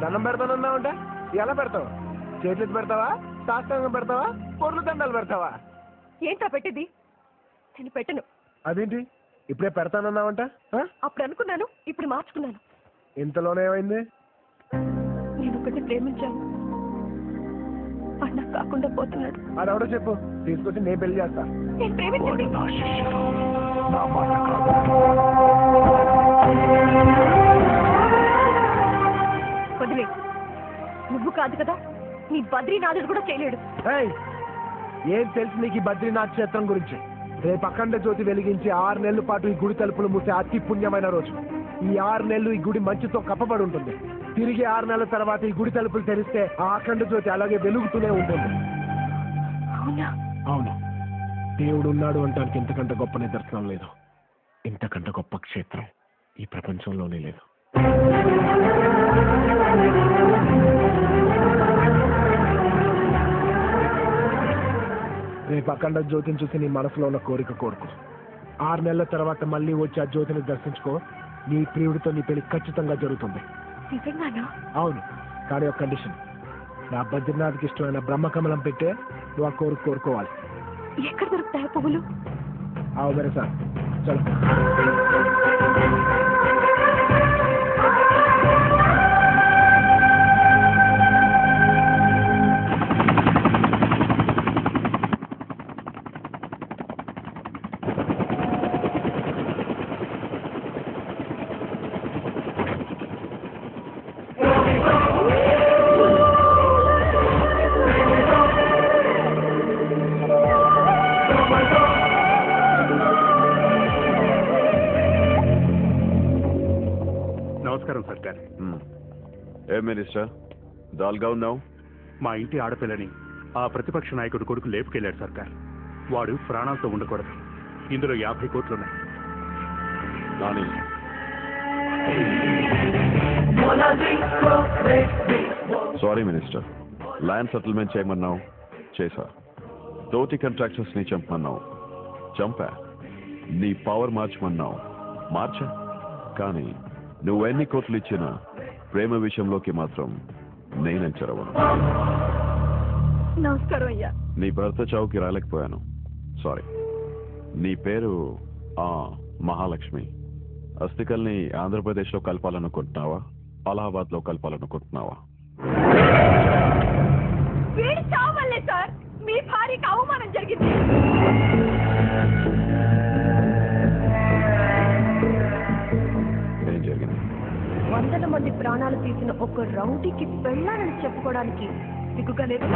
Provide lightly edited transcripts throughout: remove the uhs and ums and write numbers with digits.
దండం పెడతానన్నావుంటే ఎలా పెడతావు? చేతులు పెడతావా, సాష్టాంగం పెడతావా, పొర్లు దండాలు పెడతావా? ఏంటా పెట్టింది? నేను పెట్టను. అదేంటి ఇప్పుడే పెడతానన్నావంట? అప్పుడు అనుకున్నాను, ఇప్పుడు మార్చుకున్నాను. ఇంతలోనే ఏమైంది? నేను ఒకటి ప్రేమించాను, వాడు నాకు కాకుండా పోతున్నాడు. అదెవడో చెప్పు, తీసుకొచ్చి నేను పెళ్లి చేస్తా. నేను ప్రేమించండి. వదిలే, నువ్వు కాదు కదా, నీ బద్రీనాథుడు కూడా చేయలేడు. ఏం తెలుసు నీకు ఈ బద్రీనాథ్ క్షేత్రం గురించి? రేపు అఖండ జ్యోతి వెలిగించి 6 నెలల పాటు ఈ గుడి తలుపులు మూసే అతి పుణ్యమైన రోజు. ఈ 6 నెలలు ఈ గుడి మంచుతో కప్పబడి ఉంటుంది. తిరిగి 6 నెలల తర్వాత ఈ గుడి తలుపులు తెరిస్తే ఆ అఖండ జ్యోతి అలాగే వెలుగుతూనే ఉంటుంది. అవును, దేవుడు ఉన్నాడు అంటానికి ఇంతకంటే గొప్ప నిదర్శనం లేదు. ఇంతకంటే గొప్ప క్షేత్రం ఈ ప్రపంచంలోనే లేదు. రేపు అఖండ జ్యోతిని చూసి నీ మనసులో ఉన్న కోరిక కోరుకో. 6 నెలల తర్వాత మళ్ళీ వచ్చి ఆ జ్యోతిని దర్శించుకో. నీ ప్రియుడితో నీ పెళ్లి ఖచ్చితంగా జరుగుతుంది. అవును, కానీ ఒక కండిషన్. నా బద్రీనాథ్కి ఇష్టమైన బ్రహ్మకమలం పెట్టే నువ్వు ఆ కోరిక కోరుకోవాలి. ఎక్కడ దొరుకుతాయి పువ్వులు? ఆవు మేరే సార్, చలో. నమస్కారం సర్కార్. ఏ మినిస్టర్ దాల్గా ఉన్నావు? మా ఇంటి ఆడపిల్లని ఆ ప్రతిపక్ష నాయకుడు కొడుకు లేపుకెళ్ళాడు సర్కార్. వాడు ప్రాణాలతో ఉండకూడదు. ఇందులో 50 కోట్లున్నాయి. సారీ మినిస్టర్, ల్యాండ్ సెటిల్మెంట్ చేయమన్నావు, చేశా. తోటి కాంట్రాక్టర్స్ ని చంపమన్నావు, చంపా. నీ పవర్ మార్చమన్నావు, మార్చా. కానీ నువ్వెన్ని కోట్లు ఇచ్చినా ప్రేమ విషయంలోకి మాత్రం నేనే చొరవను. నమస్కారం అయ్యా. నీ భర్త చావుకి రాలేకపోయాను, సారీ. నీ పేరు మహాలక్ష్మి. అస్థికల్ని ఆంధ్రప్రదేశ్లో కలపాలనుకుంటున్నావా, అలహాబాద్లో కలపాలనుకుంటున్నావా? వీడి చావు వల్లే సార్ మీ భార్యకి అవమానం జరిగింది. ఏం జరిగింది? 100 మంది ప్రాణాలు తీసిన ఒక రౌడీకి పెళ్ళాలని చెప్పుకోవడానికి సిగ్గుగా లేదు.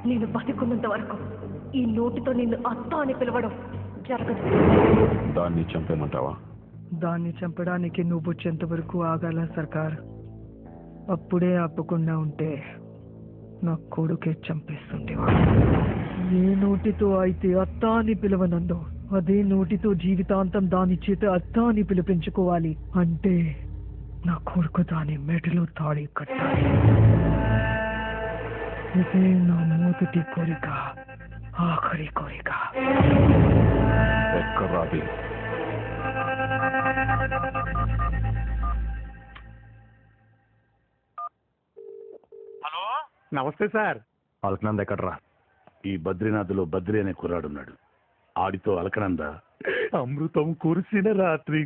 నేను బతికున్నంత వరకు ఈ నోటితో నిన్ను అత్త అని పిలవడం జరగదు. దాన్ని చంపేమంటావా? దాన్ని చంపడానికి నువ్వు వచ్చేంత వరకు ఆగాల సర్కార్. అప్పుడే ఆపకుండా ఉంటే నా కొడుకే చంపేస్తుంటేవా. ఏ నోటితో అయితే అత్త అని పిలవనందో అదే నోటితో జీవితాంతం దాని చేత అత్త అని పిలిపించుకోవాలి. అంటే నా కొడుకు దాని మెడలో తాళి కట్టాలి. ఇదే నా మొదటి కోరిక, ఆఖరి కోరిక. ఎక్కరాది. హలో, నమస్తే సార్. అలకనంద ఎక్కడరా? ఈ బద్రీనాథ్లో బద్రి అనే కుర్రాడున్నాడు. ఆడితో అలకనంద అమృతం కురిసిన రాత్రి,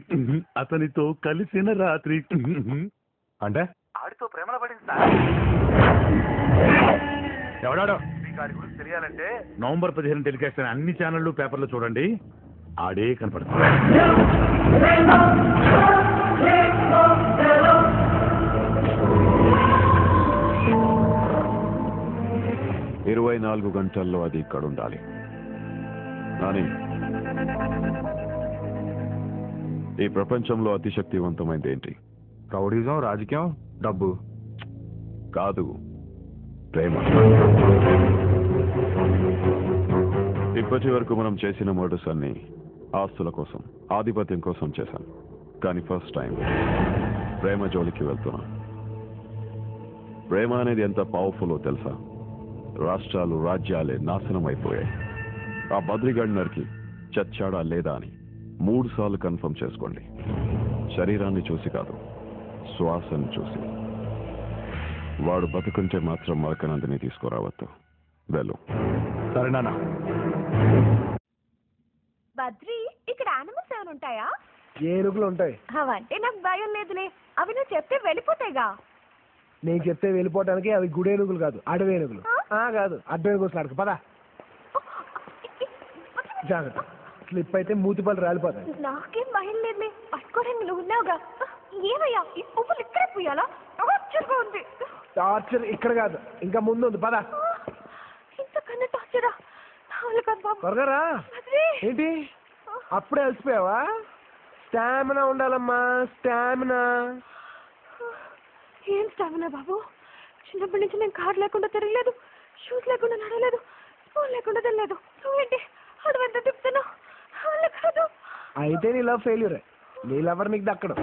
అతనితో కలిసిన రాత్రి. అంటే ఆడితో ప్రేమలో పడింది సార్. ఎవడాడో? మీకు ఆడి గురించి తెలియాలంటే నవంబర్ 15 టెలికాస్ట్ అయిన అన్ని ఛానళ్ళు పేపర్లు చూడండి. ఆడే కనపడుతుంది. 24 గంటల్లో అది ఇక్కడ ఉండాలి. కానీ ఈ ప్రపంచంలో అతి శక్తివంతమైనది ఏంటి? రౌడీజం, రాజకీయం, డబ్బు కాదు, ప్రేమ. ఇప్పటి వరకు మనం చేసిన మర్డర్స్ అన్ని ఆస్తుల కోసం, ఆధిపత్యం కోసం చేశాం. కానీ ఫస్ట్ టైం ప్రేమ జోలికి వెళ్తున్నాం. ప్రేమ అనేది ఎంత పవర్ఫుల్లో తెలుసా? రాష్ట్రాలు, రాజ్యాలే నాశనం అయిపోయాయి. ఆ బద్రిగడ్నర్కి చచ్చాడా లేదా అని 3 సార్లు కన్ఫర్మ్ చేసుకోండి. శరీరాన్ని చూసి కాదు, శ్వాసను చూసి. వాడు బతుకుంటే మాత్రం మరకనందిని తీసుకురావద్దు. వెళ్ళు. సరే నాన్న. బద్రి, ఇక్కడ యానిమల్స్ ఏమైనా ఉంటాయా? ఏనుగులు ఉంటాయి. అవంటే నాకు భయం లేదులే, అవి నువ్వు చెప్తే వెళ్ళిపోతాయిగా. నేను చెప్తే వెళ్ళిపోవటానికి అవి గుడేనుగులు కాదు, అడవేనుగులు. కాదు, అడ్డేనుగులు అడగ పదా. జాగ్రత్త, స్లిప్ అయితే మూతిపళ్ళు రాలిపోతాయి. నాకేం భయం లేదులే, పట్టుకోవడానికి నువ్వు ఉన్నావుగా. ఏమయ్యా, ఈ పువ్వులు ఇక్కడే పోయాలా? టార్చర్గా ఉంది. టార్చర్ ఇక్కడ కాదు, ఇంకా ముందు ఉంది పదా. ఇంతకన్నా టార్చరా? త్వరగా రా. ఏంటి అప్పుడే అలసిపోయావా? స్టామినా ఉండాలమ్మా, స్టామినా. ఏం స్టామినా బాబు? చిన్నప్పటి నుంచి నేను కార్ లేకుండా తిరగలేదు, షూస్ లేకుండా నడలేదు, స్పూన్ లేకుండా తినలేదు. నువ్వేంటి అడవంతా తిప్పుతున్నావు? కాదు. అయితే నీ లవ్ ఫెయిల్యూరే. నీ లవర్ నీకు దక్కడు.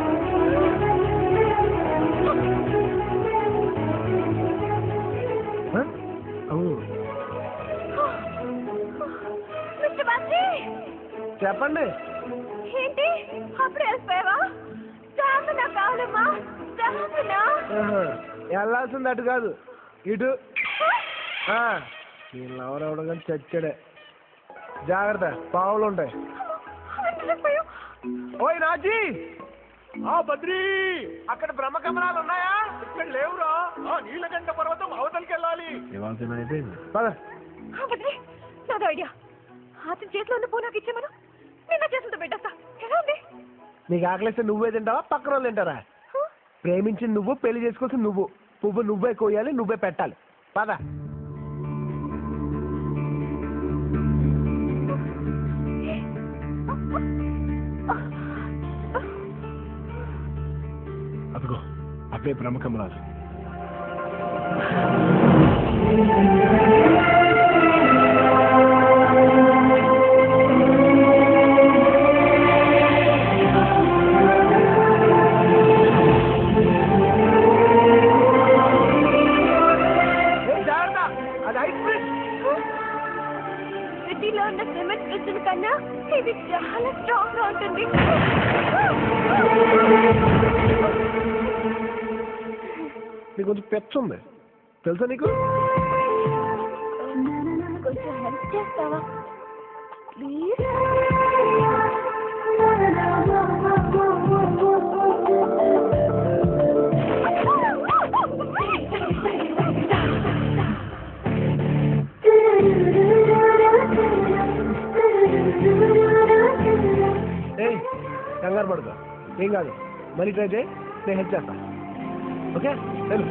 చెప్పండి. ఏంటి అప్పుడే వెళ్ళిపోయావా? స్టామినా కావాలమ్మా, స్టామినా. వెళ్ళాల్సింది అటు కాదు, ఇటు. నీ లవర్ అవడం కానీ చచ్చాడే. జాగ్రత్త, పావులు ఉంటాయి. ఓయ్ నాజీ, బద్రీ, అక్కడ బ్రహ్మకమలాలు ఉన్నాయా? ఇక్కడ లేవురా. నీలకంఠ పర్వతం అవతలికి వెళ్ళాలి. బద్రి, నాదో ఐడియా. అతని చేతిలో ఉన్న పూనాకి ఇచ్చేమను, నిన్న చేతులతో పెట్టేస్తా. ఎలా ఉంది? నీకు ఆకలిస్తే నువ్వే తింటావా, పక్కన వాళ్ళు తింటారా? ప్రేమించి నువ్వు, పెళ్లి చేసుకోవాల్సి నువ్వు. పువ్వు నువ్వే కోయాలి, నువ్వే పెట్టాలి. పద. అదిగో అవే బ్రహ్మకమలాలు. సిటీలో ఉన్న సిమెంట్ బ్రిడ్జ్ కన్నా ఇది చాలా స్ట్రాంగ్ గా ఉంటుంది. నీకు కొంచెం పెచ్చు ఉంది తెలుసా నీకు? కొంచెం హెల్ప్ చేస్తావా ప్లీజ్? కంగారు పడుకో, ఏం కాదు. మళ్ళీ ట్రై చేయి, నేను హెల్ప్ చేస్తా. ఓకే వెళ్ళు.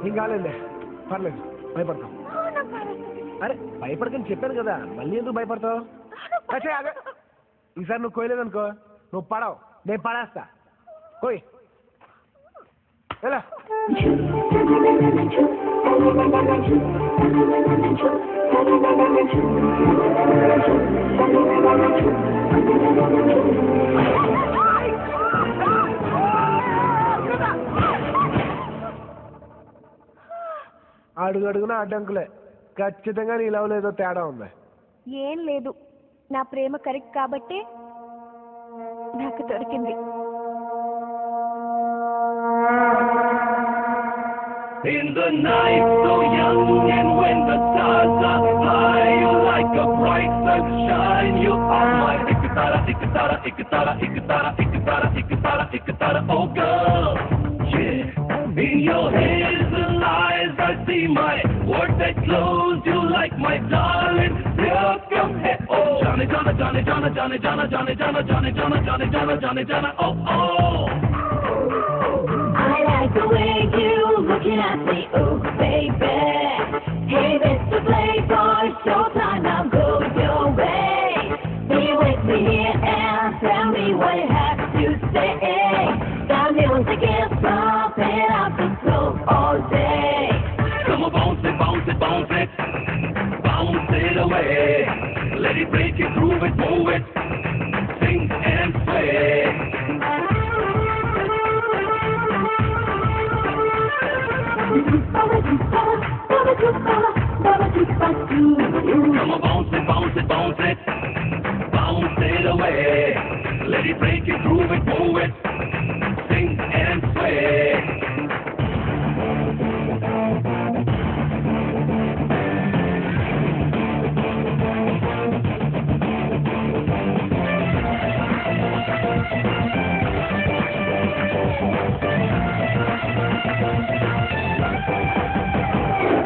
ఏం కాలేదులే, పర్లేదు, భయపడతాం. అరే భయపడకని చెప్పాను కదా, మళ్ళీ ఎందుకు భయపడతావు? ఈసారి నువ్వు కోయలేదనుకో, నువ్వు పడవు, నేను పడేస్తా. కోయ్ ఎలా? అడుగడుగున అడ్డంకులే. ఖచ్చితంగా నీ లవ్ లేదో తేడా ఉంది. ఏం లేదు, నా ప్రేమ కరెక్ట్ కాబట్టే నాకు దొరికింది. In the night, so young, and when the stars are high, you're like a bright sunshine. You are my ikatara, ikatara, ikatara, ikatara, ikatara, ikatara, ikatara, oh girl, yeah. In your hazel eyes, I see my words that close. You like my darling, here come, hey, oh. Oh, oh. I like the way you looking at me, ooh, baby. Hey, Mr. Playboy, showtime, now go your way. Be with me here and tell me what you have to say. The music is pumping up the floor all day. Come on, bounce it, bounce it, bounce it. Bounce it away. Let it break it, groove it, move it. Sing and sway. Come on, bounce it, bounce it, bounce it. Bounce it away. Let it break it, groove it, move it. Sing and sway.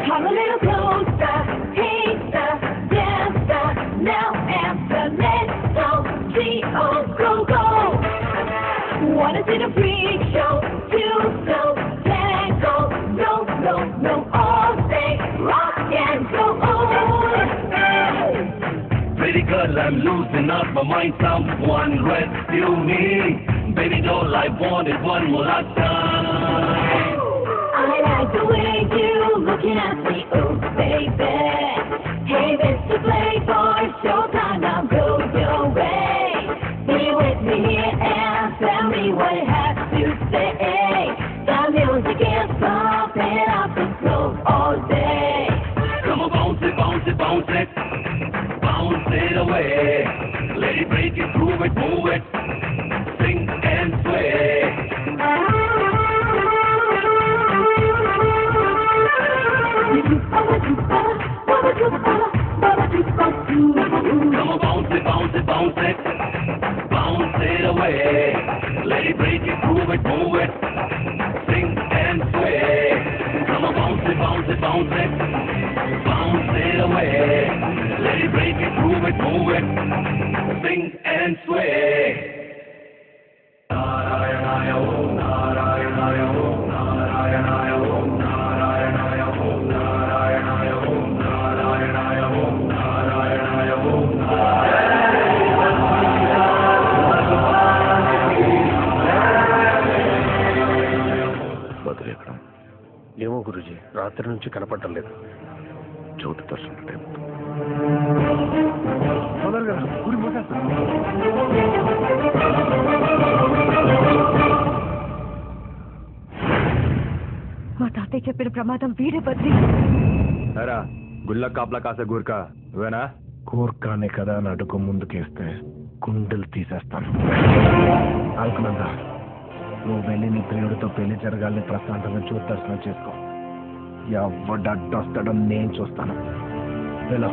Come a little closer, taster, dancer, now answer, let's go, go, go. Wanna see the freak show, too slow, tango, no, all day, rock and roll. Pretty girl, I'm losing out my mind. Someone rescue me. Baby doll, I want it one more last time. I like the way you looking at me, ooh, baby. Hey, Mr. Playboy, showtime, now go your way. Be with me here and tell me what you have to say. The music is pumping up the floor all day. Come on, bounce it, bounce it, bounce it. Bounce it away. Let it break it, groove it, move it. Sing and sway. Come on, bounce it, bounce it, bounce it. Bounce it away. Let it break it, groove it, move it. Sing and sway. Come on, bounce it, bounce it, bounce it. Bounce it away. Let it break it, groove it, move it. Sing and sway. Narayanaya Om, Narayanaya Om, Narayanaya Om, Narayanaya Om, Narayanaya Om, Narayanaya Om, Narayanaya Om, బదులు ఎక్కడ ఏమో గురుజీ, రాత్రి నుంచి కనపడటం లేదు. జ్యోతి దర్శనం time తొందరగా రా, గుడి మూసేస్తాను. మా తాతయ్య చెప్పిన ప్రమాదం వీడే బద్రి. అరా గుళ్ళ కాపలా కాసే గూర్ఖా నువ్వేనా? కోర్కానే కదా అని అడుగు ముందుకేస్తే గుండెలు తీసేస్తాను. అనుకున్నందా, నువ్వు వెళ్ళి నీ ప్రియుడితో పెళ్లి జరగాలని ప్రశాంతంగా జ్యోతి దర్శనం చేసుకో. ఎవడు అడ్డొస్తాడో నేను చూస్తాను. వెళ్ళు.